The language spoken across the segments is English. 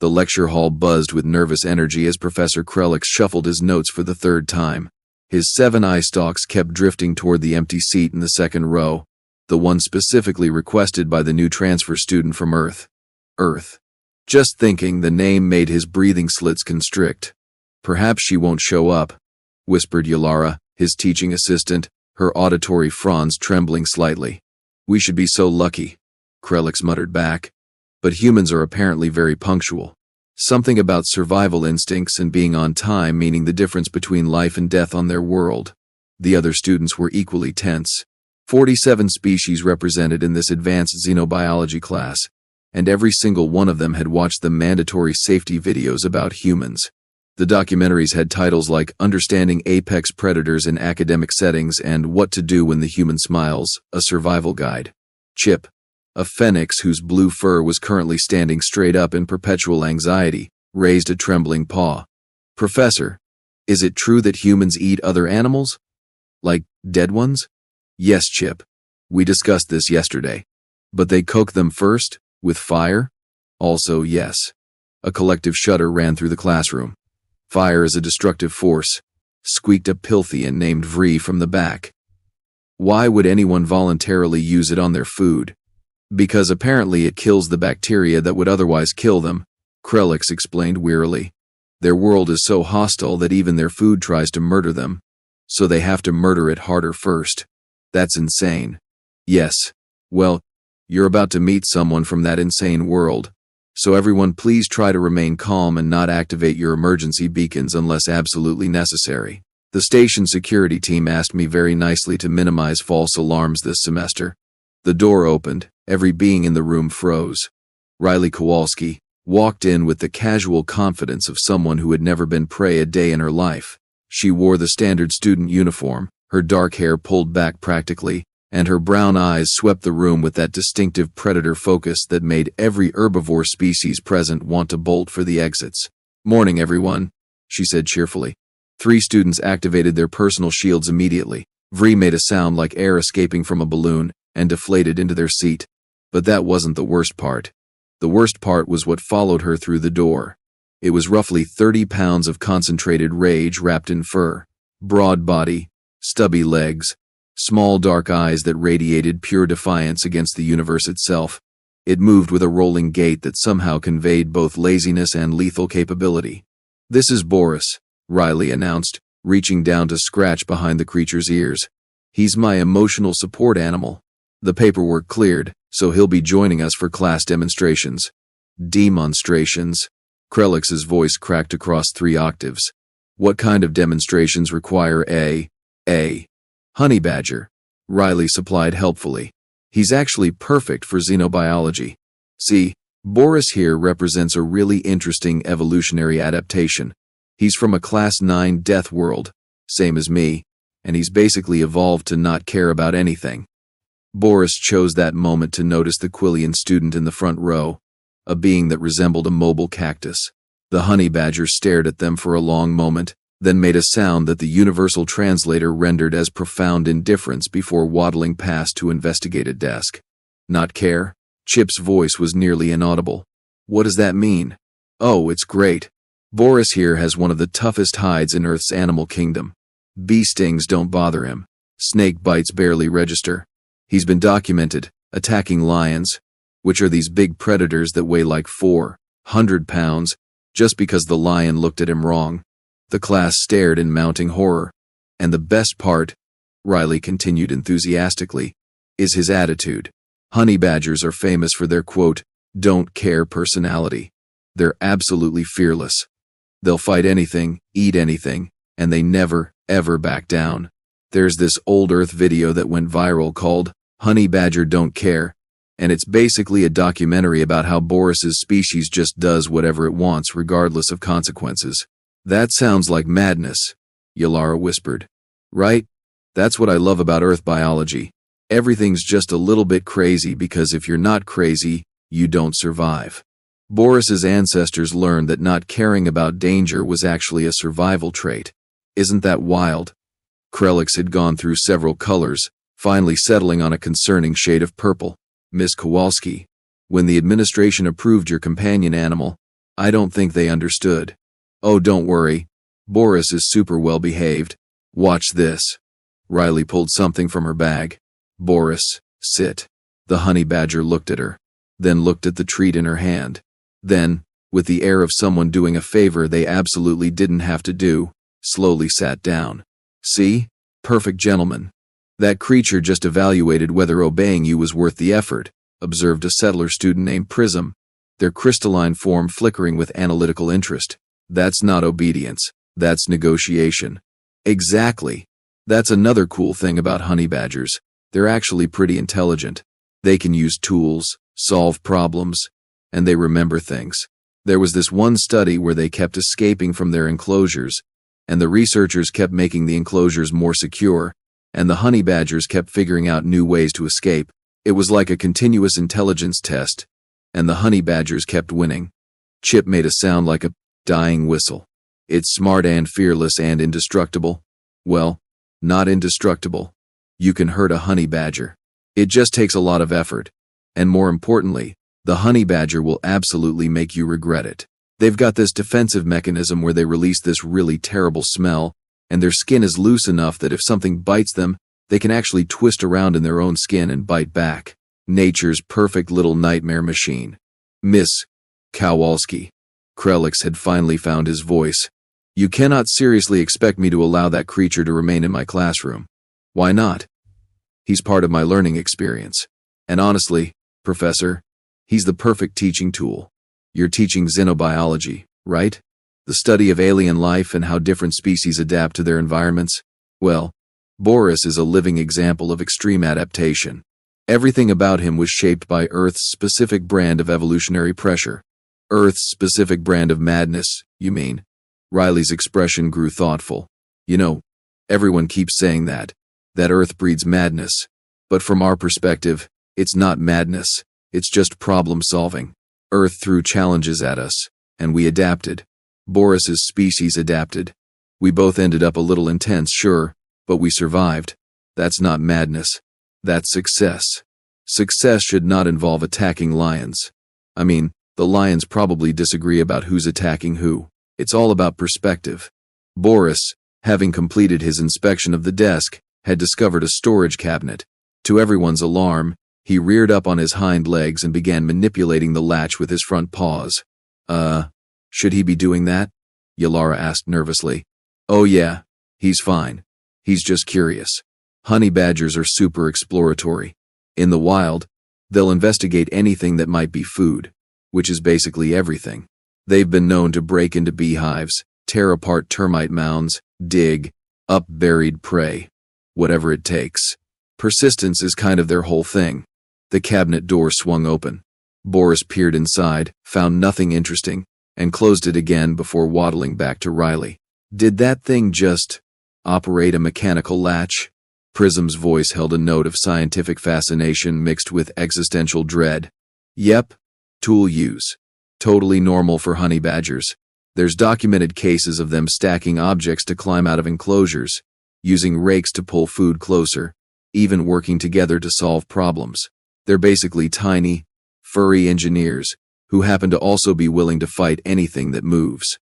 The lecture hall buzzed with nervous energy as Professor Krelix shuffled his notes for the third time. His 7 eye stalks kept drifting toward the empty seat in the second row, the one specifically requested by the new transfer student from Earth. Earth. Just thinking the name made his breathing slits constrict. Perhaps she won't show up, whispered Yalara, his teaching assistant, her auditory fronds trembling slightly. We should be so lucky, Krelix muttered back. But humans are apparently very punctual. Something about survival instincts and being on time meaning the difference between life and death on their world. The other students were equally tense. 47 species represented in this advanced xenobiology class, and every single one of them had watched the mandatory safety videos about humans. The documentaries had titles like Understanding Apex Predators in Academic Settings and What to Do When the Human Smiles, a Survival Guide. Chip, a phoenix whose blue fur was currently standing straight up in perpetual anxiety, raised a trembling paw. Professor, is it true that humans eat other animals? Like dead ones? Yes, Chip. We discussed this yesterday. But they cook them first, with fire? Also, yes. A collective shudder ran through the classroom. Fire is a destructive force, squeaked a Pilthian named Vree from the back. Why would anyone voluntarily use it on their food? Because apparently it kills the bacteria that would otherwise kill them, Krelix explained wearily. Their world is so hostile that even their food tries to murder them, so they have to murder it harder first. That's insane. Yes. Well, you're about to meet someone from that insane world. So everyone please try to remain calm and not activate your emergency beacons unless absolutely necessary. The station security team asked me very nicely to minimize false alarms this semester. The door opened, every being in the room froze. Riley Kowalski walked in with the casual confidence of someone who had never been prey a day in her life. She wore the standard student uniform, her dark hair pulled back practically, and her brown eyes swept the room with that distinctive predator focus that made every herbivore species present want to bolt for the exits. Morning, everyone, she said cheerfully. 3 students activated their personal shields immediately. Vree made a sound like air escaping from a balloon and deflated into their seat. But that wasn't the worst part. The worst part was what followed her through the door. It was roughly 30 pounds of concentrated rage wrapped in fur. Broad body, stubby legs, small dark eyes that radiated pure defiance against the universe itself. It moved with a rolling gait that somehow conveyed both laziness and lethal capability. This is Boris, Riley announced, reaching down to scratch behind the creature's ears. He's my emotional support animal. The paperwork cleared, so he'll be joining us for class demonstrations. Demonstrations? Krelix's voice cracked across 3 octaves. What kind of demonstrations require a honey badger? Riley supplied helpfully. He's actually perfect for xenobiology. See, Boris here represents a really interesting evolutionary adaptation. He's from a Class 9 death world, same as me, and he's basically evolved to not care about anything. Boris chose that moment to notice the Quillian student in the front row, a being that resembled a mobile cactus. The honey badger stared at them for a long moment, then made a sound that the universal translator rendered as profound indifference before waddling past to investigate a desk. Not care? Chip's voice was nearly inaudible. What does that mean? Oh, it's great. Boris here has one of the toughest hides in Earth's animal kingdom. Bee stings don't bother him. Snake bites barely register. He's been documented attacking lions, which are these big predators that weigh like 400 pounds, just because the lion looked at him wrong. The class stared in mounting horror. And the best part, Riley continued enthusiastically, is his attitude. Honey badgers are famous for their, quote, don't care personality. They're absolutely fearless. They'll fight anything, eat anything, and they never, ever back down. There's this old Earth video that went viral called Honey Badger Don't Care, and it's basically a documentary about how Boris's species just does whatever it wants regardless of consequences. That sounds like madness, Yalara whispered. Right? That's what I love about Earth biology. Everything's just a little bit crazy because if you're not crazy, you don't survive. Boris's ancestors learned that not caring about danger was actually a survival trait. Isn't that wild? Krelix had gone through several colors, finally settling on a concerning shade of purple. Miss Kowalski, when the administration approved your companion animal, I don't think they understood. Oh, don't worry. Boris is super well behaved. Watch this. Riley pulled something from her bag. Boris, sit. The honey badger looked at her, then looked at the treat in her hand. Then, with the air of someone doing a favor they absolutely didn't have to do, slowly sat down. See? Perfect gentleman. That creature just evaluated whether obeying you was worth the effort, observed a settler student named Prism, their crystalline form flickering with analytical interest. That's not obedience. That's negotiation. Exactly. That's another cool thing about honey badgers. They're actually pretty intelligent. They can use tools, solve problems, and they remember things. There was this one study where they kept escaping from their enclosures, and the researchers kept making the enclosures more secure, and the honey badgers kept figuring out new ways to escape. It was like a continuous intelligence test, and the honey badgers kept winning. Chip made a sound like a dying whistle. It's smart and fearless and indestructible. Well, not indestructible. You can hurt a honey badger. It just takes a lot of effort. And more importantly, the honey badger will absolutely make you regret it. They've got this defensive mechanism where they release this really terrible smell, and their skin is loose enough that if something bites them, they can actually twist around in their own skin and bite back. Nature's perfect little nightmare machine. Miss Kowalski. Krelix had finally found his voice. You cannot seriously expect me to allow that creature to remain in my classroom. Why not? He's part of my learning experience. And honestly, Professor, he's the perfect teaching tool. You're teaching xenobiology, right? The study of alien life and how different species adapt to their environments. Well, Boris is a living example of extreme adaptation. Everything about him was shaped by Earth's specific brand of evolutionary pressure. Earth's specific brand of madness, you mean? Riley's expression grew thoughtful. You know, everyone keeps saying that Earth breeds madness. But from our perspective, it's not madness, it's just problem solving. Earth threw challenges at us, and we adapted. Boris's species adapted. We both ended up a little intense, sure, but we survived. That's not madness. That's success. Success should not involve attacking lions. I mean, the lions probably disagree about who's attacking who. It's all about perspective. Boris, having completed his inspection of the desk, had discovered a storage cabinet. To everyone's alarm, he reared up on his hind legs and began manipulating the latch with his front paws. Should he be doing that? Yalara asked nervously. Oh yeah, he's fine. He's just curious. Honey badgers are super exploratory. In the wild, they'll investigate anything that might be food, which is basically everything. They've been known to break into beehives, tear apart termite mounds, dig up buried prey. Whatever it takes. Persistence is kind of their whole thing. The cabinet door swung open. Boris peered inside, found nothing interesting, and closed it again before waddling back to Riley. Did that thing just operate a mechanical latch? Prism's voice held a note of scientific fascination mixed with existential dread. Yep. Tool use. Totally normal for honey badgers. There's documented cases of them stacking objects to climb out of enclosures, using rakes to pull food closer, even working together to solve problems. They're basically tiny, furry engineers who happen to also be willing to fight anything that moves.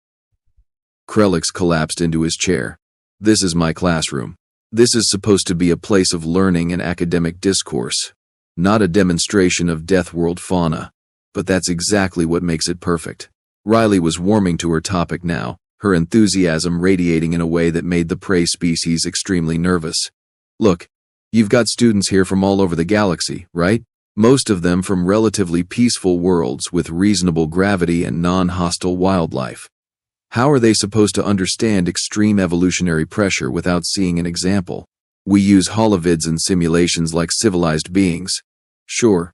Krelix collapsed into his chair. This is my classroom. This is supposed to be a place of learning and academic discourse, not a demonstration of Death World fauna. But that's exactly what makes it perfect. Riley was warming to her topic now, her enthusiasm radiating in a way that made the prey species extremely nervous. Look, you've got students here from all over the galaxy, right? Most of them from relatively peaceful worlds with reasonable gravity and non-hostile wildlife. How are they supposed to understand extreme evolutionary pressure without seeing an example? We use holovids and simulations like civilized beings. Sure,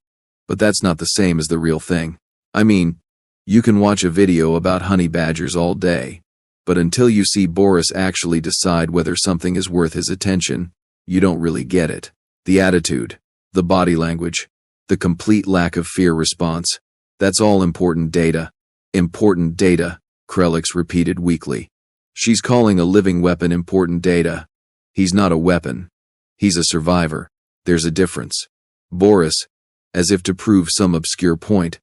but that's not the same as the real thing. I mean, you can watch a video about honey badgers all day, but until you see Boris actually decide whether something is worth his attention, you don't really get it. The attitude, the body language, the complete lack of fear response, that's all important data. Important data, Krelix repeated weakly. She's calling a living weapon important data. He's not a weapon. He's a survivor. There's a difference. Boris, as if to prove some obscure point,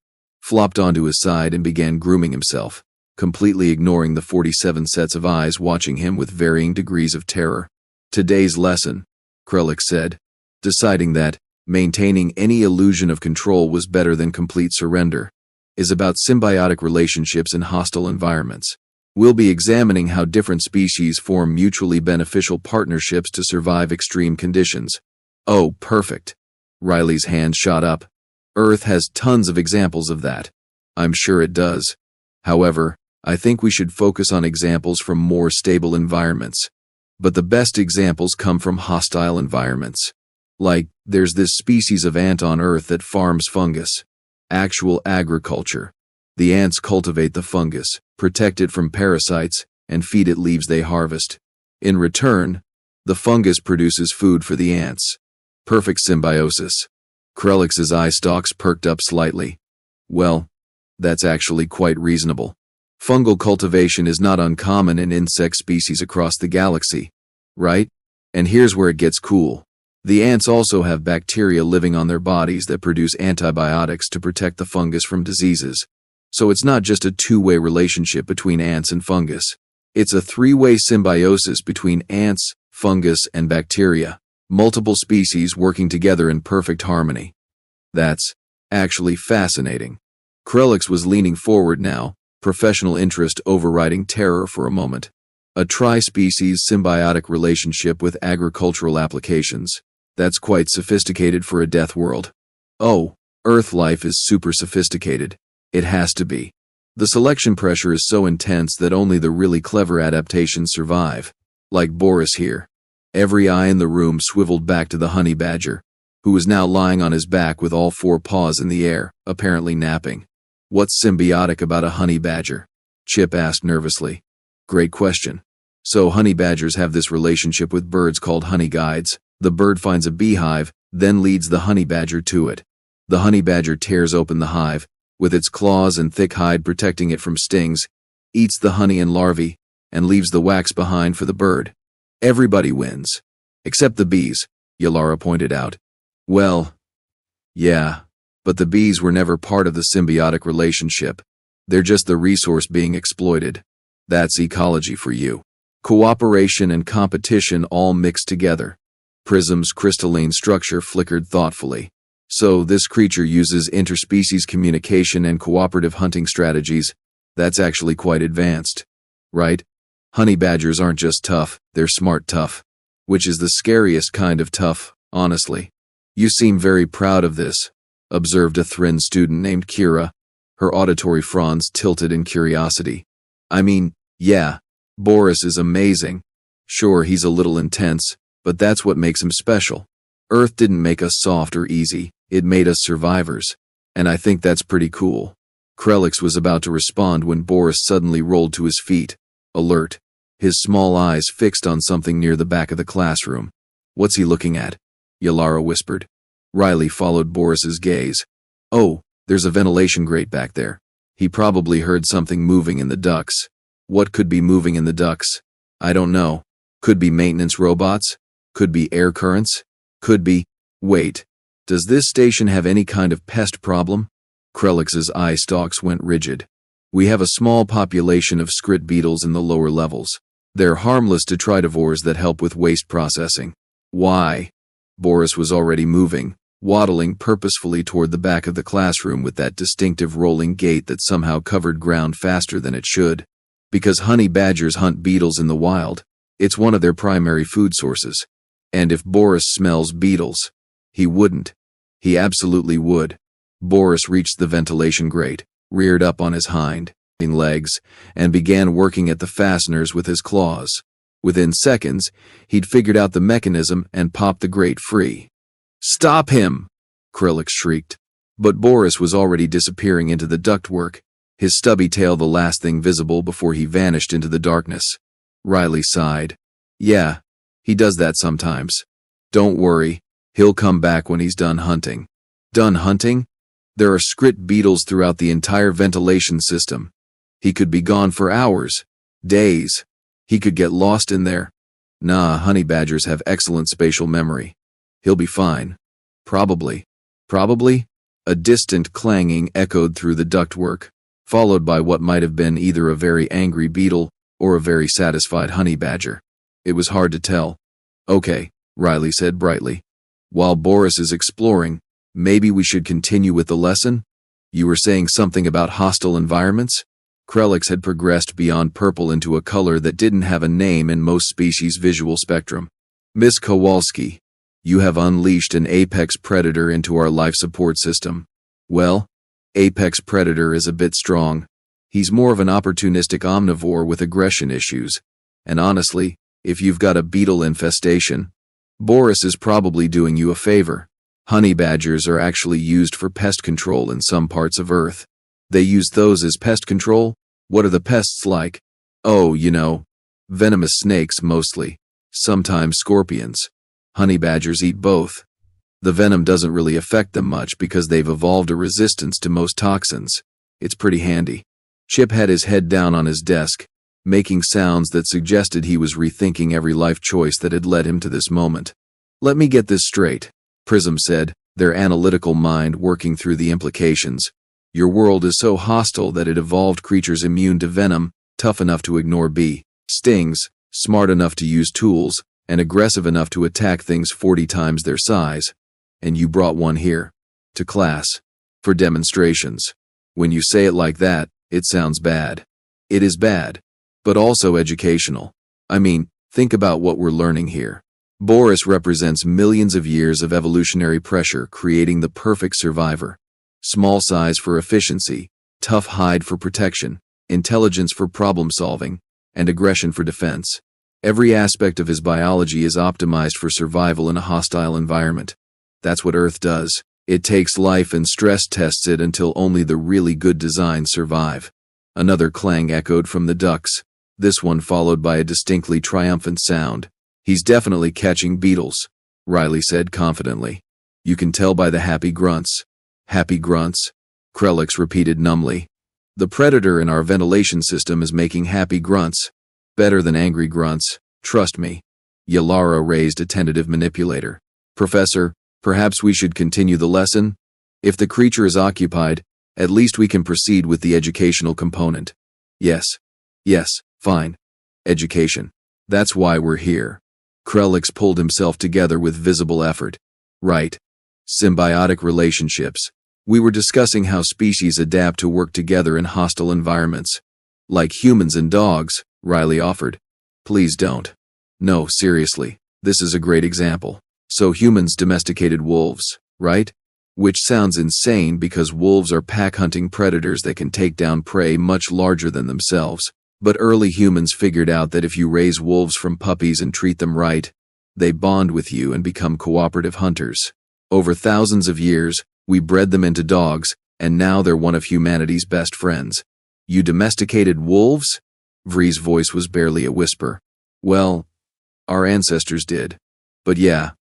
flopped onto his side and began grooming himself, completely ignoring the 47 sets of eyes watching him with varying degrees of terror. Today's lesson, Krelix said, deciding that maintaining any illusion of control was better than complete surrender, is about symbiotic relationships in hostile environments. We'll be examining how different species form mutually beneficial partnerships to survive extreme conditions. Oh, perfect. Riley's hand shot up. Earth has tons of examples of that. I'm sure it does. However, I think we should focus on examples from more stable environments. But the best examples come from hostile environments. Like, there's this species of ant on Earth that farms fungus. Actual agriculture. The ants cultivate the fungus, protect it from parasites, and feed it leaves they harvest. In return, the fungus produces food for the ants. Perfect symbiosis. Krelix's eye stalks perked up slightly. Well, that's actually quite reasonable. Fungal cultivation is not uncommon in insect species across the galaxy, right? And here's where it gets cool. The ants also have bacteria living on their bodies that produce antibiotics to protect the fungus from diseases. So it's not just a two-way relationship between ants and fungus. It's a three-way symbiosis between ants, fungus, and bacteria. Multiple species working together in perfect harmony. That's actually fascinating. Krelix was leaning forward now, professional interest overriding terror for a moment. A tri-species symbiotic relationship with agricultural applications. That's quite sophisticated for a death world. Oh, Earth life is super sophisticated. It has to be. The selection pressure is so intense that only the really clever adaptations survive. Like Boris here. Every eye in the room swiveled back to the honey badger, who was now lying on his back with all four paws in the air, apparently napping. What's symbiotic about a honey badger? Chip asked nervously. Great question. So honey badgers have this relationship with birds called honey guides. The bird finds a beehive, then leads the honey badger to it. The honey badger tears open the hive, with its claws and thick hide protecting it from stings, eats the honey and larvae, and leaves the wax behind for the bird. Everybody wins. Except the bees, Yalara pointed out. Well, yeah, but the bees were never part of the symbiotic relationship. They're just the resource being exploited. That's ecology for you. Cooperation and competition all mixed together. Prism's crystalline structure flickered thoughtfully. So this creature uses interspecies communication and cooperative hunting strategies. That's actually quite advanced. Right? Honey badgers aren't just tough, they're smart tough. Which is the scariest kind of tough, honestly. You seem very proud of this, observed a Thrin student named Kira. Her auditory fronds tilted in curiosity. I mean, yeah, Boris is amazing. Sure, he's a little intense, but that's what makes him special. Earth didn't make us soft or easy, it made us survivors. And I think that's pretty cool. Krelix was about to respond when Boris suddenly rolled to his feet, alert, his small eyes fixed on something near the back of the classroom. What's he looking at? Yalara whispered. Riley followed Boris's gaze. Oh, there's a ventilation grate back there. He probably heard something moving in the ducts. What could be moving in the ducts? I don't know. Could be maintenance robots? Could be air currents? Could be… Wait. Does this station have any kind of pest problem? Krelix's eye stalks went rigid. We have a small population of scrit beetles in the lower levels. They're harmless detritivores that help with waste processing. Why? Boris was already moving, waddling purposefully toward the back of the classroom with that distinctive rolling gait that somehow covered ground faster than it should. Because honey badgers hunt beetles in the wild. It's one of their primary food sources. And if Boris smells beetles, he wouldn't. He absolutely would. Boris reached the ventilation grate, reared up on his hind legs, and began working at the fasteners with his claws. Within seconds, he'd figured out the mechanism and popped the grate free. Stop him! Krelix shrieked. But Boris was already disappearing into the ductwork, his stubby tail the last thing visible before he vanished into the darkness. Riley sighed. Yeah, he does that sometimes. Don't worry, he'll come back when he's done hunting. Done hunting? There are scrit beetles throughout the entire ventilation system. He could be gone for hours, days. He could get lost in there. Nah, honey badgers have excellent spatial memory. He'll be fine. Probably. Probably? A distant clanging echoed through the ductwork, followed by what might have been either a very angry beetle or a very satisfied honey badger. It was hard to tell. "Okay," Riley said brightly. "While Boris is exploring, maybe we should continue with the lesson? You were saying something about hostile environments?" Krelix had progressed beyond purple into a color that didn't have a name in most species' visual spectrum. "Miss Kowalski, you have unleashed an apex predator into our life support system." "Well, apex predator is a bit strong. He's more of an opportunistic omnivore with aggression issues. And honestly, if you've got a beetle infestation, Boris is probably doing you a favor. Honey badgers are actually used for pest control in some parts of Earth." "They use those as pest control? What are the pests like?" "Oh, venomous snakes mostly. Sometimes scorpions. Honey badgers eat both. The venom doesn't really affect them much because they've evolved a resistance to most toxins. It's pretty handy." Chip had his head down on his desk, making sounds that suggested he was rethinking every life choice that had led him to this moment. "Let me get this straight," Prism said, their analytical mind working through the implications. "Your world is so hostile that it evolved creatures immune to venom, tough enough to ignore bee stings, smart enough to use tools, and aggressive enough to attack things 40 times their size. And you brought one here. To class. For demonstrations. When you say it like that, it sounds bad. It is bad. But also educational. I mean, think about what we're learning here. Boris represents millions of years of evolutionary pressure creating the perfect survivor. Small size for efficiency, tough hide for protection, intelligence for problem solving, and aggression for defense. Every aspect of his biology is optimized for survival in a hostile environment. That's what Earth does. It takes life and stress tests it until only the really good designs survive. Another clang echoed from the ducts, this one followed by a distinctly triumphant sound. "He's definitely catching beetles," Riley said confidently. "You can tell by the happy grunts." "Happy grunts?" Krelix repeated numbly. "The predator in our ventilation system is making happy grunts. Better than angry grunts, trust me." Yalara raised a tentative manipulator. "Professor, perhaps we should continue the lesson? If the creature is occupied, at least we can proceed with the educational component." Yes, fine. Education. That's why we're here." Krelix pulled himself together with visible effort. "Right. Symbiotic relationships. We were discussing how species adapt to work together in hostile environments. Like humans and dogs," Riley offered. "Please don't. No, seriously, this is a great example. So humans domesticated wolves, right? Which sounds insane because wolves are pack-hunting predators that can take down prey much larger than themselves. But early humans figured out that if you raise wolves from puppies and treat them right, they bond with you and become cooperative hunters. Over thousands of years, we bred them into dogs, and now they're one of humanity's best friends." "You domesticated wolves?" Vree's voice was barely a whisper. "Well, our ancestors did. But yeah,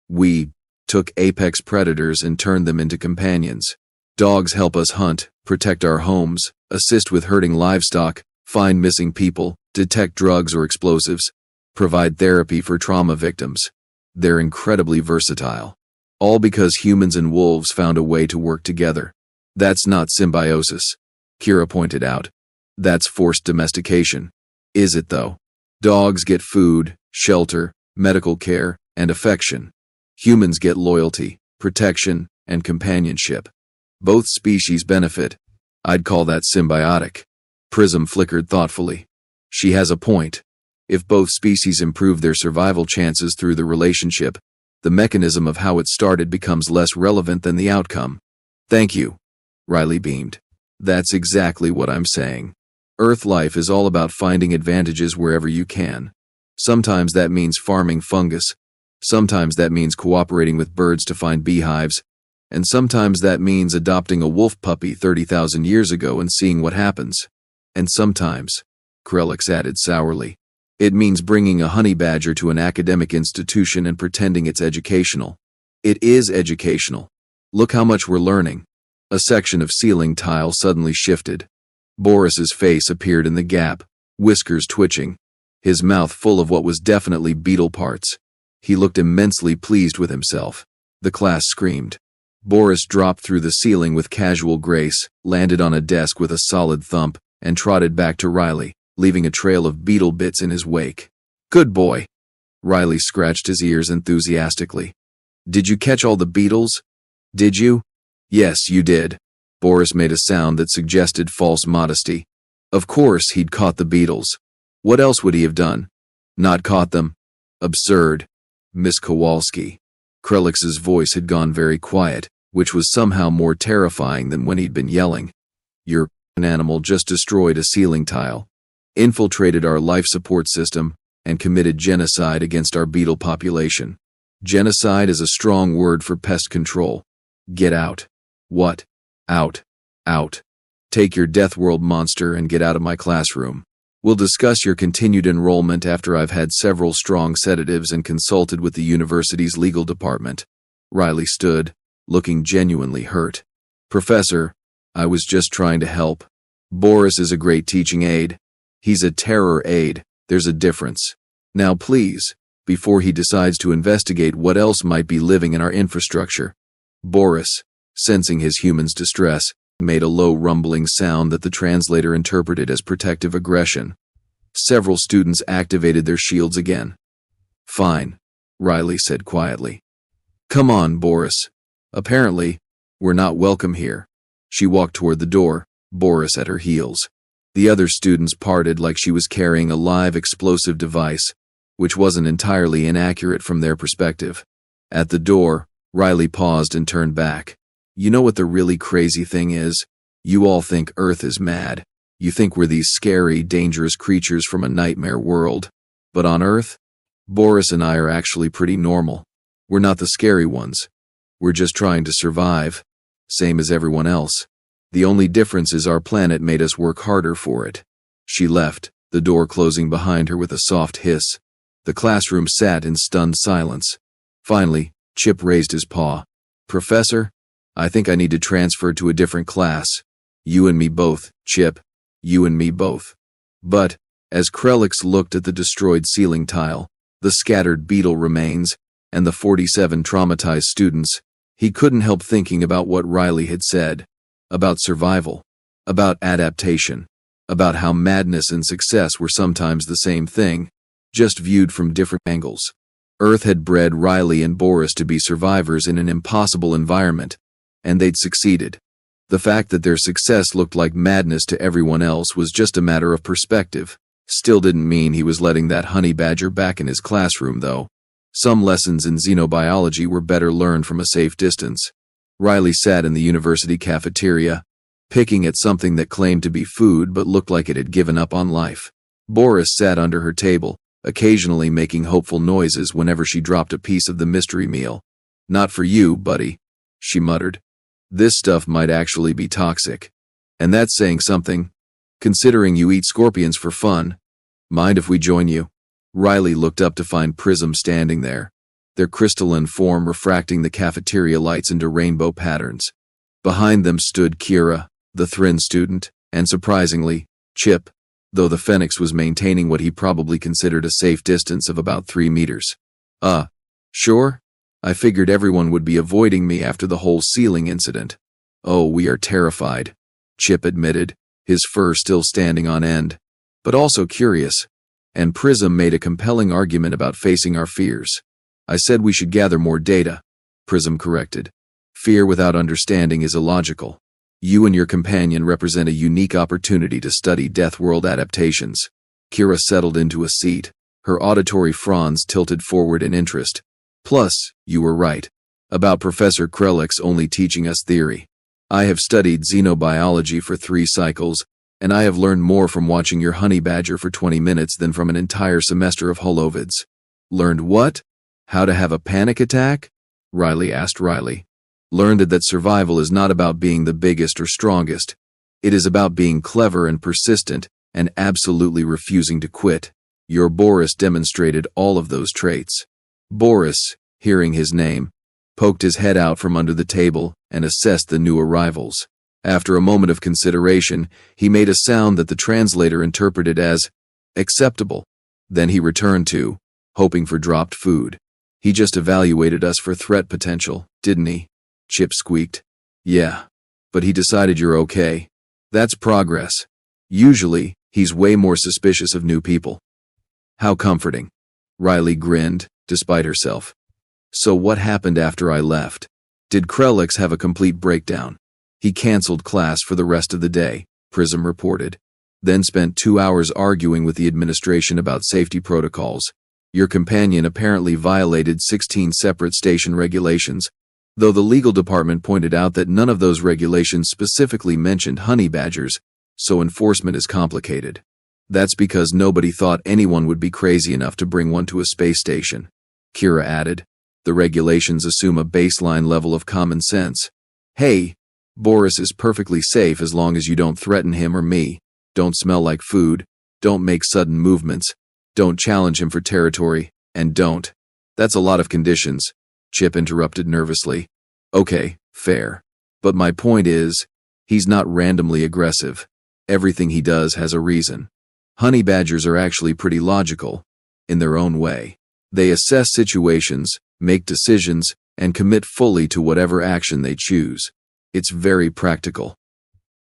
we took apex predators and turned them into companions. Dogs help us hunt, protect our homes, assist with herding livestock, find missing people, detect drugs or explosives, provide therapy for trauma victims. They're incredibly versatile. All because humans and wolves found a way to work together. That's not symbiosis," Kira pointed out. "That's forced domestication." "Is it though? Dogs get food, shelter, medical care, and affection. Humans get loyalty, protection, and companionship. Both species benefit. I'd call that symbiotic." Prism flickered thoughtfully. "She has a point. If both species improve their survival chances through the relationship, the mechanism of how it started becomes less relevant than the outcome." "Thank you," Riley beamed. "That's exactly what I'm saying. Earth life is all about finding advantages wherever you can. Sometimes that means farming fungus. Sometimes that means cooperating with birds to find beehives. And sometimes that means adopting a wolf puppy 30,000 years ago and seeing what happens. And sometimes," Krelix added sourly, "it means bringing a honey badger to an academic institution and pretending it's educational. It is educational. Look how much we're learning." A section of ceiling tile suddenly shifted. Boris's face appeared in the gap, whiskers twitching, his mouth full of what was definitely beetle parts. He looked immensely pleased with himself. The class screamed. Boris dropped through the ceiling with casual grace, landed on a desk with a solid thump, and trotted back to Riley, leaving a trail of beetle bits in his wake. Good boy. Riley scratched his ears enthusiastically. Did you catch all the beetles? Did you? Yes, you did. Boris made a sound that suggested false modesty. Of course he'd caught the beetles. What else would he have done? Not caught them? Absurd. Miss Kowalski. Krelix's voice had gone very quiet, which was somehow more terrifying than when he'd been yelling. Your animal just destroyed a ceiling tile, infiltrated our life support system, and committed genocide against our beetle population. Genocide is a strong word for pest control. Get out. What? Out. Out. Take your Death World monster and get out of my classroom. We'll discuss your continued enrollment after I've had several strong sedatives and consulted with the university's legal department. Riley stood, looking genuinely hurt. Professor, I was just trying to help. Boris is a great teaching aide. He's a terror aide. There's a difference. Now please, before he decides to investigate what else might be living in our infrastructure. Boris, sensing his human's distress, made a low rumbling sound that the translator interpreted as protective aggression. Several students activated their shields again. Fine, Riley said quietly. Come on, Boris. Apparently, we're not welcome here. She walked toward the door, Boris at her heels. The other students parted like she was carrying a live explosive device, which wasn't entirely inaccurate from their perspective. At the door, Riley paused and turned back. You know what the really crazy thing is? You all think Earth is mad. You think we're these scary, dangerous creatures from a nightmare world. But on Earth, Boris and I are actually pretty normal. We're not the scary ones. We're just trying to survive, same as everyone else. The only difference is our planet made us work harder for it. She left, the door closing behind her with a soft hiss. The classroom sat in stunned silence. Finally, Chip raised his paw. Professor, I think I need to transfer to a different class. You and me both, Chip. You and me both. But, as Krelix looked at the destroyed ceiling tile, the scattered beetle remains, and the 47 traumatized students, he couldn't help thinking about what Riley had said. About survival. About adaptation. About how madness and success were sometimes the same thing, just viewed from different angles. Earth had bred Riley and Boris to be survivors in an impossible environment, and they'd succeeded. The fact that their success looked like madness to everyone else was just a matter of perspective. Still didn't mean he was letting that honey badger back in his classroom, though. Some lessons in xenobiology were better learned from a safe distance. Riley sat in the university cafeteria, picking at something that claimed to be food but looked like it had given up on life. Boris sat under her table, occasionally making hopeful noises whenever she dropped a piece of the mystery meal. Not for you, buddy, she muttered. This stuff might actually be toxic. And that's saying something, considering you eat scorpions for fun. Mind if we join you? Riley looked up to find Prism standing there, their crystalline form refracting the cafeteria lights into rainbow patterns. Behind them stood Kira, the Thrin student, and surprisingly, Chip, though the Phoenix was maintaining what he probably considered a safe distance of about 3 meters. Sure? I figured everyone would be avoiding me after the whole ceiling incident. Oh, we are terrified, Chip admitted, his fur still standing on end, but also curious. And Prism made a compelling argument about facing our fears. I said we should gather more data, Prism corrected. Fear without understanding is illogical. You and your companion represent a unique opportunity to study Death World adaptations. Kira settled into a seat, her auditory fronds tilted forward in interest. Plus, you were right about Professor Krelix only teaching us theory. I have studied xenobiology for 3 cycles, and I have learned more from watching your honey badger for 20 minutes than from an entire semester of holovids. Learned what? How to have a panic attack? Riley asked Riley. Learned that survival is not about being the biggest or strongest. It is about being clever and persistent and absolutely refusing to quit. Your Boris demonstrated all of those traits. Boris, hearing his name, poked his head out from under the table and assessed the new arrivals. After a moment of consideration, he made a sound that the translator interpreted as acceptable. Then he returned to, hoping for dropped food. He just evaluated us for threat potential, didn't he? Chip squeaked. Yeah. But he decided you're okay. That's progress. Usually, he's way more suspicious of new people. How comforting. Riley grinned, despite herself. So what happened after I left? Did Krelix have a complete breakdown? He canceled class for the rest of the day, Prism reported. Then spent 2 hours arguing with the administration about safety protocols. Your companion apparently violated 16 separate station regulations, though the legal department pointed out that none of those regulations specifically mentioned honey badgers, so enforcement is complicated. That's because nobody thought anyone would be crazy enough to bring one to a space station. Kira added. The regulations assume a baseline level of common sense. Hey, Boris is perfectly safe as long as you don't threaten him or me, don't smell like food, don't make sudden movements, don't challenge him for territory, and don't. That's a lot of conditions, Chip interrupted nervously. Okay, fair. But my point is, he's not randomly aggressive. Everything he does has a reason. Honey badgers are actually pretty logical, in their own way. They assess situations, make decisions, and commit fully to whatever action they choose. It's very practical.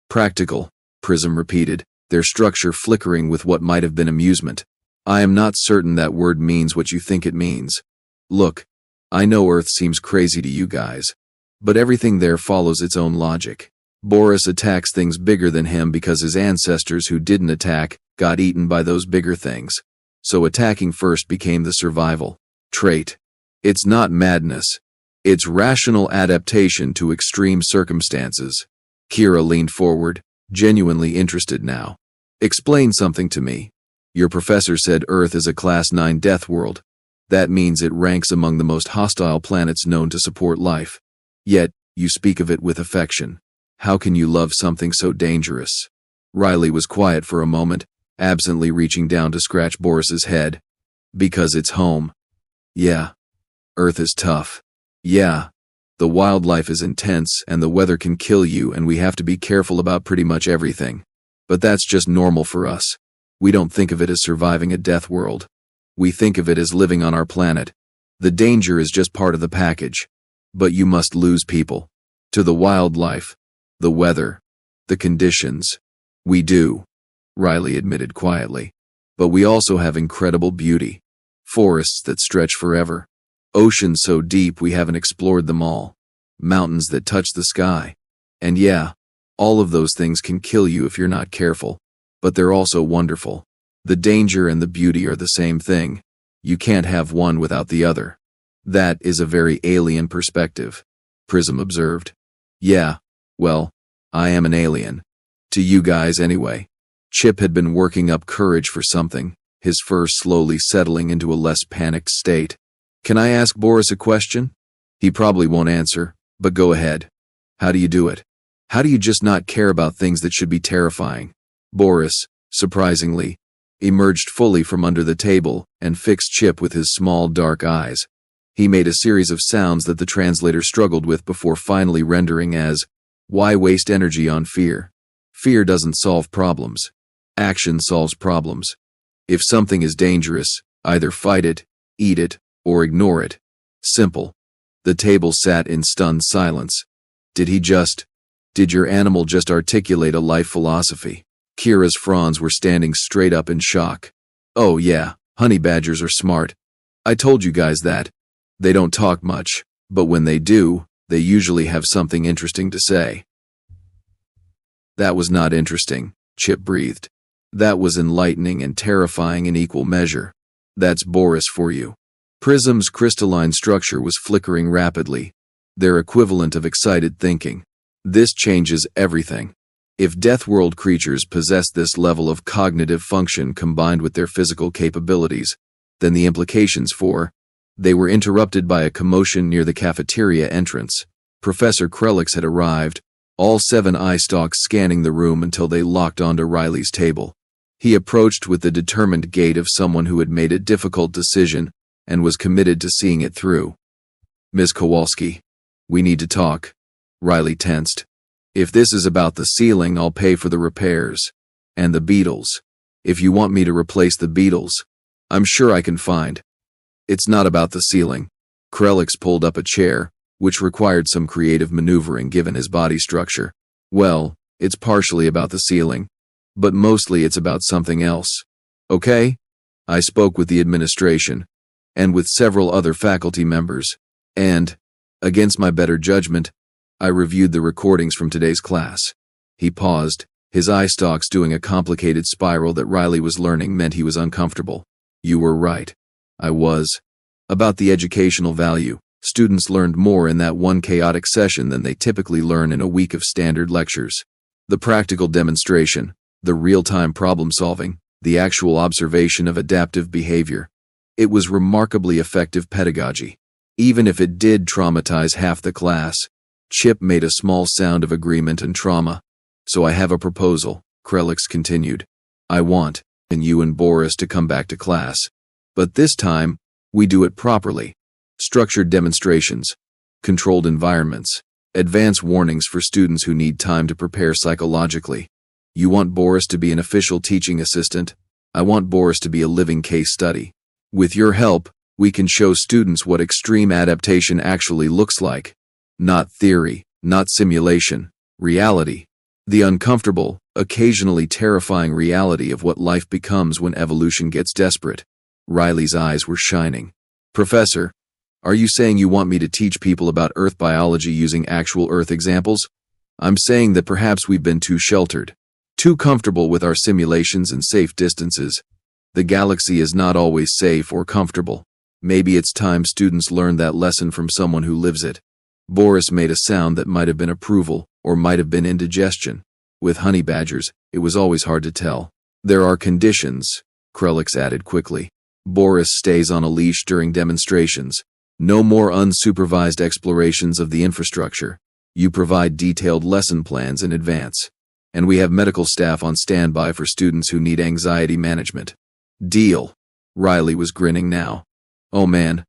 Practical, Prism repeated, their structure flickering with what might have been amusement. I am not certain that word means what you think it means. Look, I know Earth seems crazy to you guys, but everything there follows its own logic. Boris attacks things bigger than him because his ancestors who didn't attack got eaten by those bigger things. So attacking first became the survival trait. It's not madness. It's rational adaptation to extreme circumstances. Kira leaned forward, genuinely interested now. Explain something to me. Your professor said Earth is a Class 9 death world. That means it ranks among the most hostile planets known to support life. Yet, you speak of it with affection. How can you love something so dangerous? Riley was quiet for a moment, absently reaching down to scratch Boris's head. Because it's home. Yeah. Earth is tough. Yeah. The wildlife is intense and the weather can kill you and we have to be careful about pretty much everything. But that's just normal for us. We don't think of it as surviving a death world. We think of it as living on our planet. The danger is just part of the package. But you must lose people. To the wildlife. The weather. The conditions. We do, Riley admitted quietly. But we also have incredible beauty. Forests that stretch forever. Oceans so deep we haven't explored them all. Mountains that touch the sky. And yeah, all of those things can kill you if you're not careful. But they're also wonderful. The danger and the beauty are the same thing. You can't have one without the other. That is a very alien perspective, Prism observed. Yeah, well, I am an alien. To you guys anyway. Chip had been working up courage for something, his fur slowly settling into a less panicked state. Can I ask Boris a question? He probably won't answer, but go ahead. How do you do it? How do you just not care about things that should be terrifying? Boris, surprisingly, emerged fully from under the table and fixed Chip with his small dark eyes. He made a series of sounds that the translator struggled with before finally rendering as, why waste energy on fear? Fear doesn't solve problems. Action solves problems. If something is dangerous, either fight it, eat it, or ignore it. Simple. The table sat in stunned silence. Did your animal just articulate a life philosophy? Kira's fronds were standing straight up in shock. Oh yeah, honey badgers are smart. I told you guys that. They don't talk much, but when they do, they usually have something interesting to say. That was not interesting, Chip breathed. That was enlightening and terrifying in equal measure. That's Boris for you. Prism's crystalline structure was flickering rapidly, their equivalent of excited thinking. This changes everything. If Death World creatures possess this level of cognitive function combined with their physical capabilities, then the implications for... They were interrupted by a commotion near the cafeteria entrance. Professor Krelix had arrived, all 7 eye stalks scanning the room until they locked onto Riley's table. He approached with the determined gait of someone who had made a difficult decision and was committed to seeing it through. Ms. Kowalski, we need to talk. Riley tensed. If this is about the ceiling, I'll pay for the repairs. And the beetles. If you want me to replace the beetles, I'm sure I can find. It's not about the ceiling. Krelix pulled up a chair, which required some creative maneuvering given his body structure. Well, it's partially about the ceiling, but mostly it's about something else. Okay? I spoke with the administration, and with several other faculty members, and, against my better judgment, I reviewed the recordings from today's class. He paused, his eye stalks doing a complicated spiral that Riley was learning meant he was uncomfortable. You were right. I was. About the educational value, students learned more in that one chaotic session than they typically learn in a week of standard lectures. The practical demonstration, the real-time problem-solving, the actual observation of adaptive behavior. It was remarkably effective pedagogy. Even if it did traumatize half the class, Chip made a small sound of agreement and trauma. So I have a proposal, Krelix continued. I want, and you and Boris to come back to class. But this time, we do it properly. Structured demonstrations, controlled environments, advance warnings for students who need time to prepare psychologically. You want Boris to be an official teaching assistant? I want Boris to be a living case study. With your help, we can show students what extreme adaptation actually looks like. Not theory, not simulation, reality. The uncomfortable, occasionally terrifying reality of what life becomes when evolution gets desperate. Riley's eyes were shining. Professor, are you saying you want me to teach people about Earth biology using actual Earth examples? I'm saying that perhaps we've been too sheltered, too comfortable with our simulations and safe distances. The galaxy is not always safe or comfortable. Maybe it's time students learn that lesson from someone who lives it. Boris made a sound that might have been approval, or might have been indigestion. With honey badgers, it was always hard to tell. There are conditions, Krelix added quickly. Boris stays on a leash during demonstrations. No more unsupervised explorations of the infrastructure. You provide detailed lesson plans in advance. And we have medical staff on standby for students who need anxiety management. Deal. Riley was grinning now. Oh man,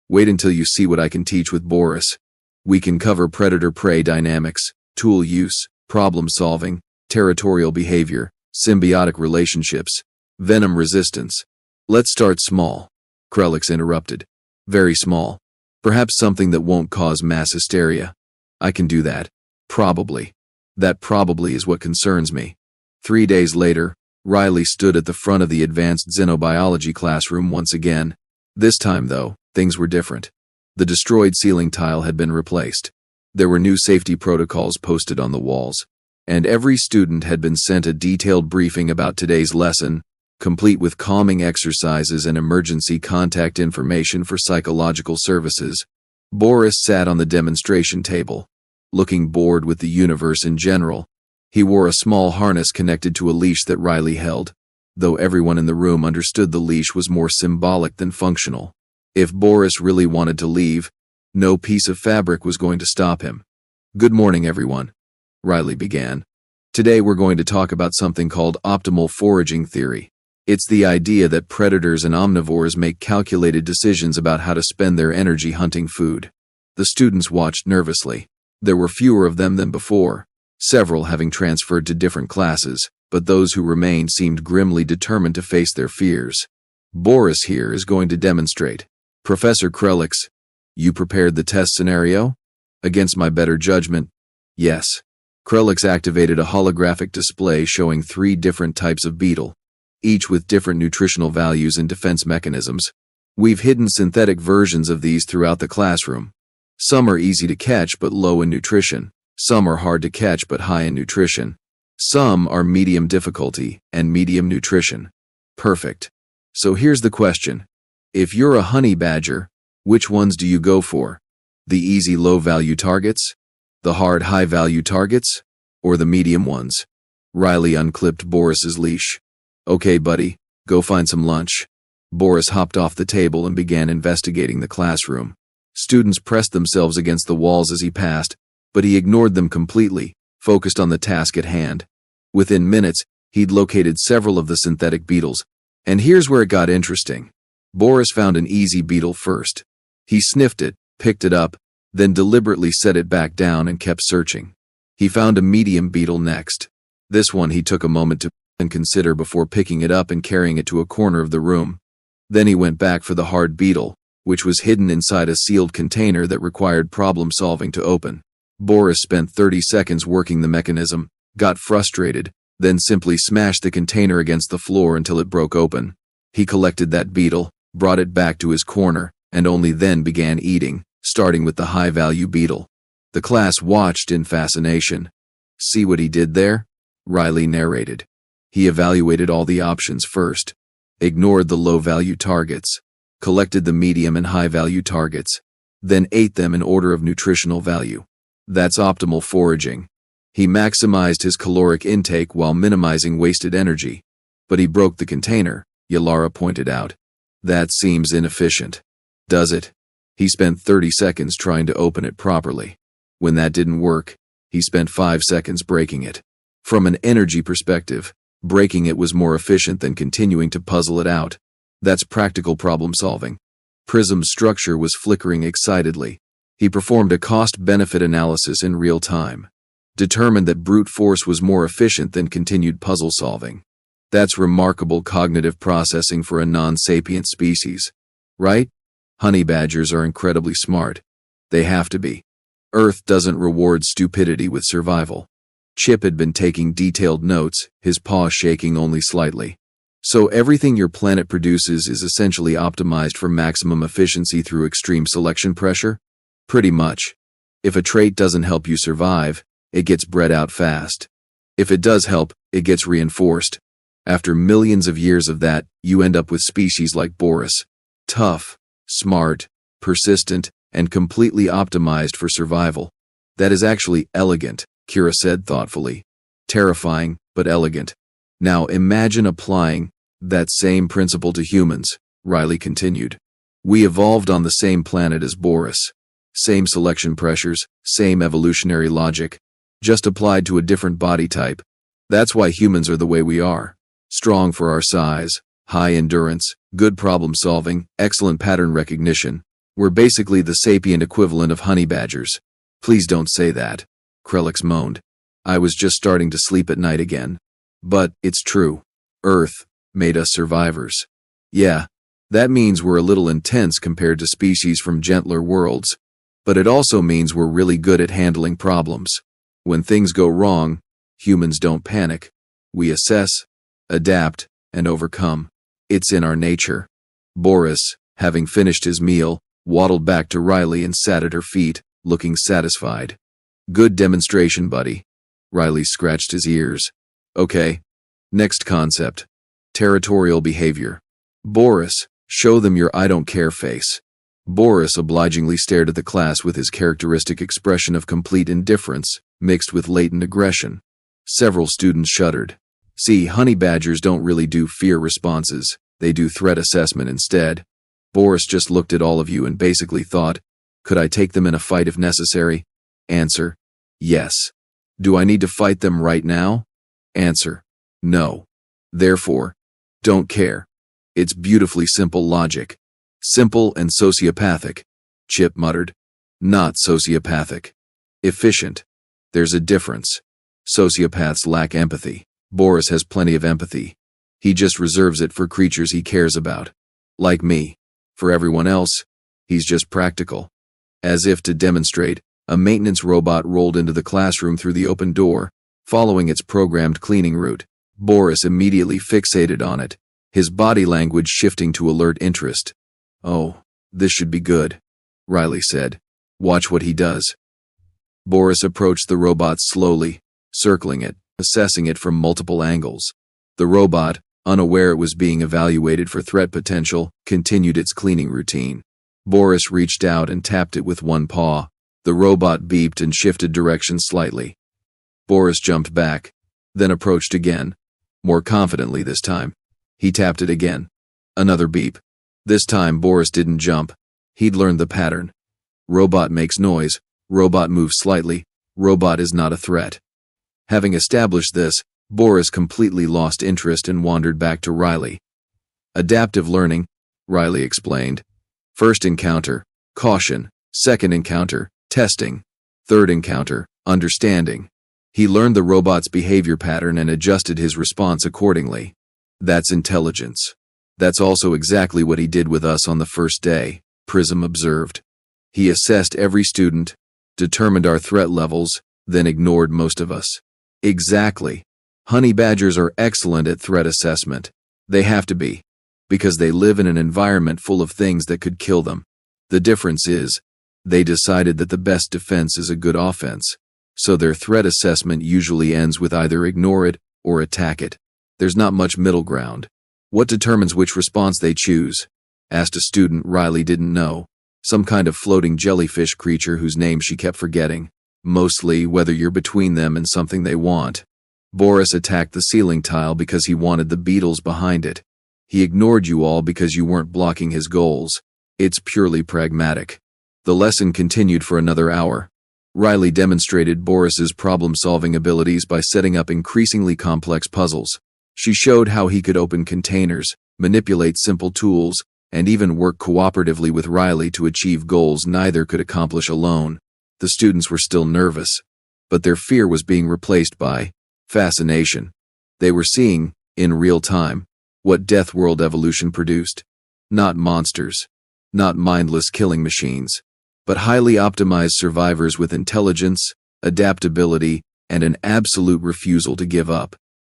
wait until you see what I can teach with Boris. We can cover predator-prey dynamics, tool use, problem-solving, territorial behavior, symbiotic relationships, venom resistance. Let's start small, Krelix interrupted. Very small. Perhaps something that won't cause mass hysteria. I can do that. Probably. That probably is what concerns me. 3 days later, Riley stood at the front of the advanced xenobiology classroom once again. This time, though, things were different. The destroyed ceiling tile had been replaced. There were new safety protocols posted on the walls, and every student had been sent a detailed briefing about today's lesson, complete with calming exercises and emergency contact information for psychological services. Boris sat on the demonstration table, looking bored with the universe in general. He wore a small harness connected to a leash that Riley held, though everyone in the room understood the leash was more symbolic than functional. If Boris really wanted to leave, no piece of fabric was going to stop him. Good morning, everyone, Riley began. Today we're going to talk about something called optimal foraging theory. It's the idea that predators and omnivores make calculated decisions about how to spend their energy hunting food. The students watched nervously. There were fewer of them than before, several having transferred to different classes, but those who remained seemed grimly determined to face their fears. Boris here is going to demonstrate. Professor Krelix, you prepared the test scenario? Against my better judgment, yes. Krelix activated a holographic display showing 3 different types of beetle, each with different nutritional values and defense mechanisms. We've hidden synthetic versions of these throughout the classroom. Some are easy to catch but low in nutrition. Some are hard to catch but high in nutrition. Some are medium difficulty and medium nutrition. Perfect. So here's the question. If you're a honey badger, which ones do you go for? The easy low-value targets? The hard high-value targets? Or the medium ones? Riley unclipped Boris's leash. Okay, buddy, go find some lunch. Boris hopped off the table and began investigating the classroom. Students pressed themselves against the walls as he passed, but he ignored them completely, focused on the task at hand. Within minutes, he'd located several of the synthetic beetles. And here's where it got interesting. Boris found an easy beetle first. He sniffed it, picked it up, then deliberately set it back down and kept searching. He found a medium beetle next. This one he took a moment to consider before picking it up and carrying it to a corner of the room. Then he went back for the hard beetle, which was hidden inside a sealed container that required problem-solving to open. Boris spent 30 seconds working the mechanism, got frustrated, then simply smashed the container against the floor until it broke open. He collected that beetle, brought it back to his corner, and only then began eating, starting with the high-value beetle. The class watched in fascination. "See what he did there?" Riley narrated. He evaluated all the options first, ignored the low-value targets, collected the medium and high-value targets, then ate them in order of nutritional value. That's optimal foraging. He maximized his caloric intake while minimizing wasted energy. But he broke the container, Yalara pointed out. That seems inefficient. Does it? He spent 30 seconds trying to open it properly. When that didn't work, he spent 5 seconds breaking it. From an energy perspective, breaking it was more efficient than continuing to puzzle it out. That's practical problem solving. Prism's structure was flickering excitedly. He performed a cost-benefit analysis in real time, determined that brute force was more efficient than continued puzzle solving. That's remarkable cognitive processing for a non-sapient species, right? Honey badgers are incredibly smart. They have to be. Earth doesn't reward stupidity with survival. Chip had been taking detailed notes, his paw shaking only slightly. So everything your planet produces is essentially optimized for maximum efficiency through extreme selection pressure? Pretty much. If a trait doesn't help you survive, it gets bred out fast. If it does help, it gets reinforced. After millions of years of that, you end up with species like Boris. Tough, smart, persistent, and completely optimized for survival. That is actually elegant, Kira said thoughtfully. Terrifying, but elegant. Now imagine applying that same principle to humans, Riley continued. We evolved on the same planet as Boris. Same selection pressures, same evolutionary logic, just applied to a different body type. That's why humans are the way we are. Strong for our size, high endurance, good problem solving, excellent pattern recognition. We're basically the sapient equivalent of honey badgers. Please don't say that, Krelix moaned. I was just starting to sleep at night again. But it's true. Earth made us survivors. Yeah, that means we're a little intense compared to species from gentler worlds. But it also means we're really good at handling problems. When things go wrong, humans don't panic. We assess, adapt, and overcome. It's in our nature. Boris, having finished his meal, waddled back to Riley and sat at her feet, looking satisfied. Good demonstration, buddy. Riley scratched his ears. Okay. Next concept. Territorial behavior. Boris, show them your I don't care face. Boris obligingly stared at the class with his characteristic expression of complete indifference, mixed with latent aggression. Several students shuddered. See, honey badgers don't really do fear responses, they do threat assessment instead. Boris just looked at all of you and basically thought, could I take them in a fight if necessary? Answer, yes. Do I need to fight them right now? Answer, no. Therefore, don't care. It's beautifully simple logic. Simple and sociopathic, Chip muttered. Not sociopathic. Efficient. There's a difference. Sociopaths lack empathy. Boris has plenty of empathy. He just reserves it for creatures he cares about. Like me. For everyone else, he's just practical. As if to demonstrate, a maintenance robot rolled into the classroom through the open door, following its programmed cleaning route. Boris immediately fixated on it, his body language shifting to alert interest. Oh, this should be good, Riley said. Watch what he does. Boris approached the robot slowly, circling it, assessing it from multiple angles. The robot, unaware it was being evaluated for threat potential, continued its cleaning routine. Boris reached out and tapped it with one paw. The robot beeped and shifted direction slightly. Boris jumped back, then approached again, more confidently this time. He tapped it again. Another beep. This time Boris didn't jump. He'd learned the pattern. Robot makes noise, robot moves slightly, robot is not a threat. Having established this, Boris completely lost interest and wandered back to Riley. Adaptive learning, Riley explained. First encounter, caution. Second encounter, testing. Third encounter, understanding. He learned the robot's behavior pattern and adjusted his response accordingly. That's intelligence. That's also exactly what he did with us on the first day. Prism observed. He assessed every student, determined our threat levels, then ignored most of us. Exactly. Honey badgers are excellent at threat assessment. They have to be, because they live in an environment full of things that could kill them. The difference is, they decided that the best defense is a good offense, so their threat assessment usually ends with either ignore it or attack it. There's not much middle ground. What determines which response they choose? Asked a student Riley didn't know. Some kind of floating jellyfish creature whose name she kept forgetting. Mostly whether you're between them and something they want. Boris attacked the ceiling tile because he wanted the beetles behind it. He ignored you all because you weren't blocking his goals. It's purely pragmatic. The lesson continued for another hour. Riley demonstrated Boris's problem-solving abilities by setting up increasingly complex puzzles. She showed how he could open containers, manipulate simple tools, and even work cooperatively with Riley to achieve goals neither could accomplish alone. The students were still nervous, but their fear was being replaced by fascination. They were seeing, in real time, what Death World evolution produced. Not monsters, not mindless killing machines, but highly optimized survivors with intelligence, adaptability, and an absolute refusal to give up.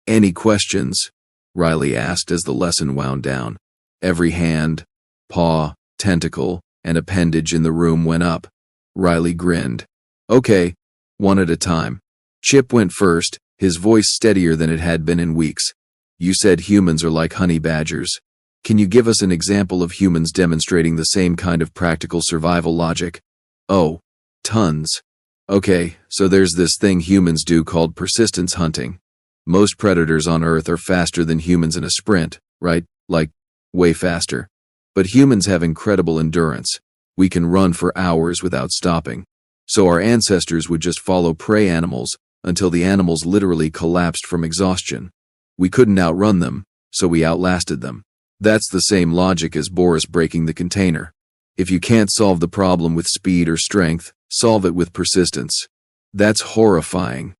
Any questions? Riley asked as the lesson wound down. Every hand, paw, tentacle, and appendage in the room went up. Riley grinned. Okay, one at a time. Chip went first, his voice steadier than it had been in weeks. You said humans are like honey badgers. Can you give us an example of humans demonstrating the same kind of practical survival logic? Oh, tons. Okay, so there's this thing humans do called persistence hunting. Most predators on Earth are faster than humans in a sprint, right? Like, way faster. But humans have incredible endurance. We can run for hours without stopping. So our ancestors would just follow prey animals until the animals literally collapsed from exhaustion. We couldn't outrun them, so we outlasted them. That's the same logic as Boris breaking the container. If you can't solve the problem with speed or strength, solve it with persistence. That's horrifying.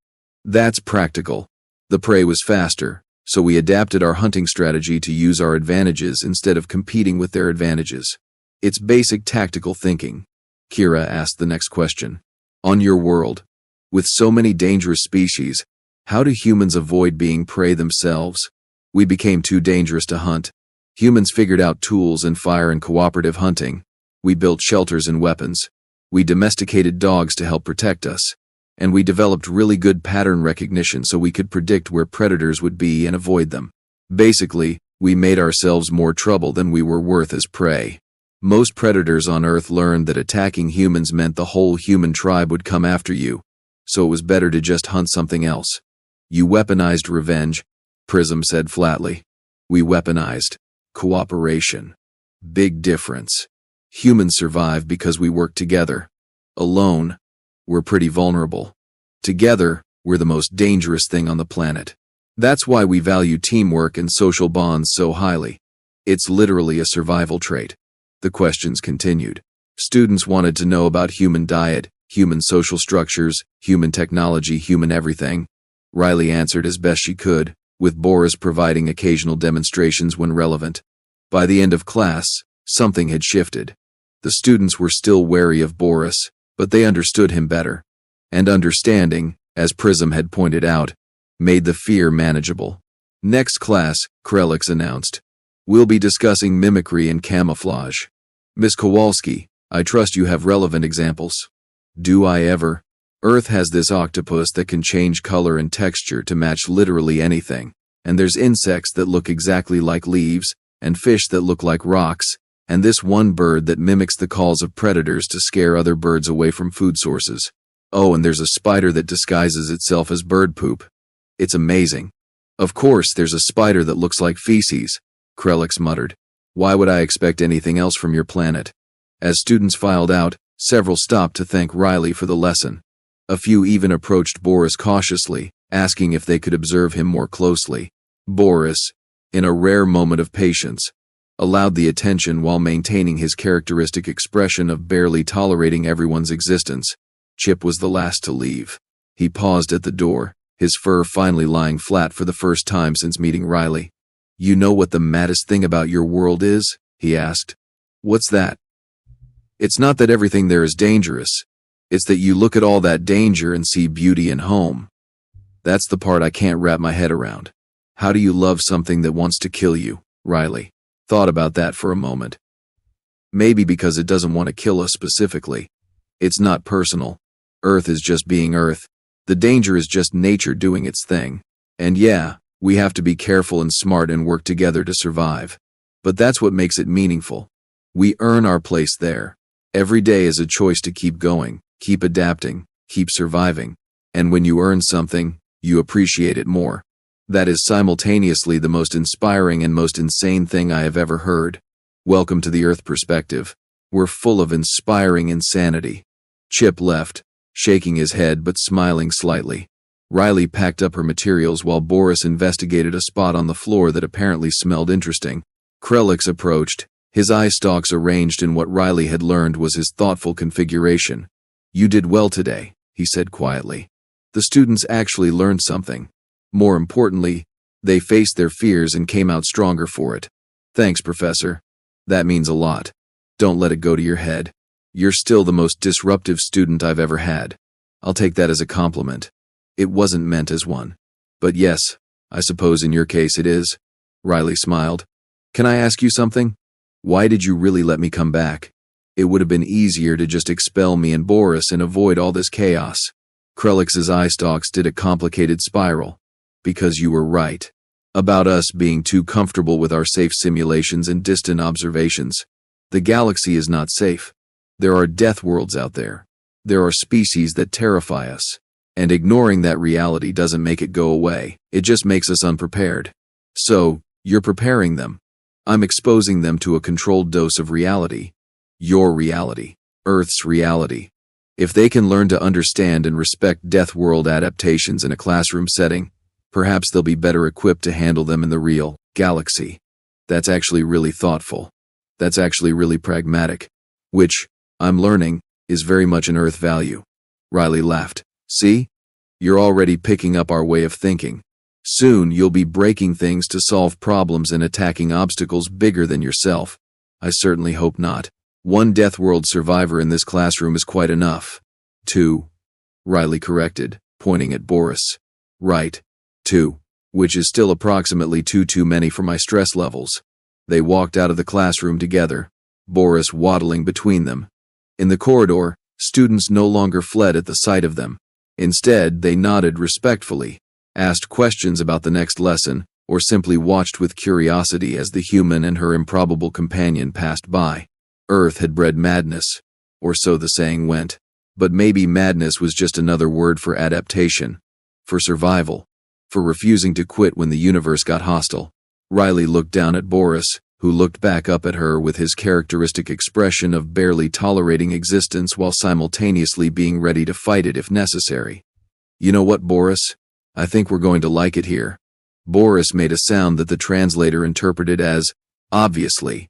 That's practical. The prey was faster, so we adapted our hunting strategy to use our advantages instead of competing with their advantages. It's basic tactical thinking. Kira asked the next question. On your world, with so many dangerous species, how do humans avoid being prey themselves? We became too dangerous to hunt. Humans figured out tools and fire and cooperative hunting. We built shelters and weapons. We domesticated dogs to help protect us. And we developed really good pattern recognition so we could predict where predators would be and avoid them. Basically, we made ourselves more trouble than we were worth as prey. Most predators on Earth learned that attacking humans meant the whole human tribe would come after you, so it was better to just hunt something else. You weaponized revenge, Prism said flatly. We weaponized cooperation. Big difference. Humans survive because we work together. Alone, we're pretty vulnerable. Together, we're the most dangerous thing on the planet. That's why we value teamwork and social bonds so highly. It's literally a survival trait. The questions continued. Students wanted to know about human diet, human social structures, human technology, human everything. Riley answered as best she could, with Boris providing occasional demonstrations when relevant. By the end of class, something had shifted. The students were still wary of Boris, but they understood him better. And understanding, as Prism had pointed out, made the fear manageable. Next class, Krelix announced. We'll be discussing mimicry and camouflage. Miss Kowalski, I trust you have relevant examples. Do I ever? Earth has this octopus that can change color and texture to match literally anything, and there's insects that look exactly like leaves, and fish that look like rocks, and this one bird that mimics the calls of predators to scare other birds away from food sources. Oh, and there's a spider that disguises itself as bird poop. It's amazing. Of course, there's a spider that looks like feces, Krelix muttered. Why would I expect anything else from your planet? As students filed out, several stopped to thank Riley for the lesson. A few even approached Boris cautiously, asking if they could observe him more closely. Boris, in a rare moment of patience, allowed the attention while maintaining his characteristic expression of barely tolerating everyone's existence. Chip was the last to leave. He paused at the door, his fur finally lying flat for the first time since meeting Riley. You know what the maddest thing about your world is? He asked. What's that? It's not that everything there is dangerous. It's that you look at all that danger and see beauty and home. That's the part I can't wrap my head around. How do you love something that wants to kill you? Riley thought about that for a moment. Maybe because it doesn't want to kill us specifically. It's not personal. Earth is just being Earth. The danger is just nature doing its thing. And yeah, we have to be careful and smart and work together to survive. But that's what makes it meaningful. We earn our place there. Every day is a choice to keep going, keep adapting, keep surviving. And when you earn something, you appreciate it more. That is simultaneously the most inspiring and most insane thing I have ever heard. Welcome to the Earth perspective. We're full of inspiring insanity. Chip left, shaking his head but smiling slightly. Riley packed up her materials while Boris investigated a spot on the floor that apparently smelled interesting. Krelix approached, his eye stalks arranged in what Riley had learned was his thoughtful configuration. You did well today, he said quietly. The students actually learned something. More importantly, they faced their fears and came out stronger for it. Thanks, Professor. That means a lot. Don't let it go to your head. You're still the most disruptive student I've ever had. I'll take that as a compliment. It wasn't meant as one. But yes, I suppose in your case it is. Riley smiled. Can I ask you something? Why did you really let me come back? It would have been easier to just expel me and Boris and avoid all this chaos. Krelix's eye stalks did a complicated spiral. Because you were right. About us being too comfortable with our safe simulations and distant observations. The galaxy is not safe. There are death worlds out there. There are species that terrify us. And ignoring that reality doesn't make it go away. It just makes us unprepared. So, you're preparing them. I'm exposing them to a controlled dose of reality. Your reality. Earth's reality. If they can learn to understand and respect death world adaptations in a classroom setting, perhaps they'll be better equipped to handle them in the real galaxy. That's actually really thoughtful. That's actually really pragmatic. Which, I'm learning, is very much an Earth value. Riley laughed. See? You're already picking up our way of thinking. Soon you'll be breaking things to solve problems and attacking obstacles bigger than yourself. I certainly hope not. One Death World survivor in this classroom is quite enough. 2. Riley corrected, pointing at Boris. Right. 2. Which is still approximately too many for my stress levels. They walked out of the classroom together, Boris waddling between them. In the corridor, students no longer fled at the sight of them. Instead, they nodded respectfully, asked questions about the next lesson, or simply watched with curiosity as the human and her improbable companion passed by. Earth had bred madness, or so the saying went. But maybe madness was just another word for adaptation, for survival, for refusing to quit when the universe got hostile. Riley looked down at Boris, who looked back up at her with his characteristic expression of barely tolerating existence while simultaneously being ready to fight it if necessary. You know what, Boris? I think we're going to like it here. Boris made a sound that the translator interpreted as, obviously.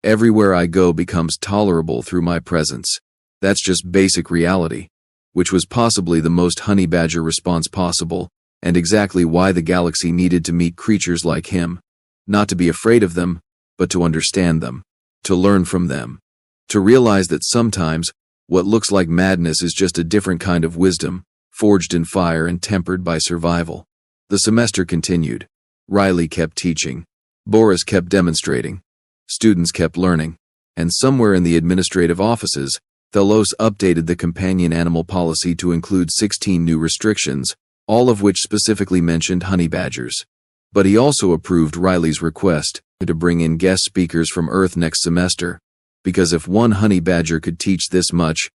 Everywhere I go becomes tolerable through my presence. That's just basic reality. Which was possibly the most honey badger response possible, and exactly why the galaxy needed to meet creatures like him. Not to be afraid of them, but to understand them, to learn from them, to realize that sometimes what looks like madness is just a different kind of wisdom, forged in fire and tempered by survival. The semester continued. Riley kept teaching. Boris kept demonstrating. Students kept learning. And somewhere in the administrative offices, Thelos updated the companion animal policy to include 16 new restrictions, all of which specifically mentioned honey badgers. But he also approved Riley's request to bring in guest speakers from Earth next semester, because if one honey badger could teach this much,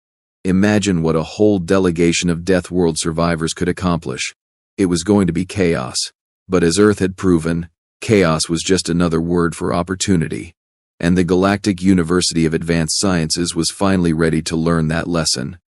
imagine what a whole delegation of Death World survivors could accomplish. It was going to be chaos, but as Earth had proven, chaos was just another word for opportunity. And the Galactic University of Advanced Sciences was finally ready to learn that lesson.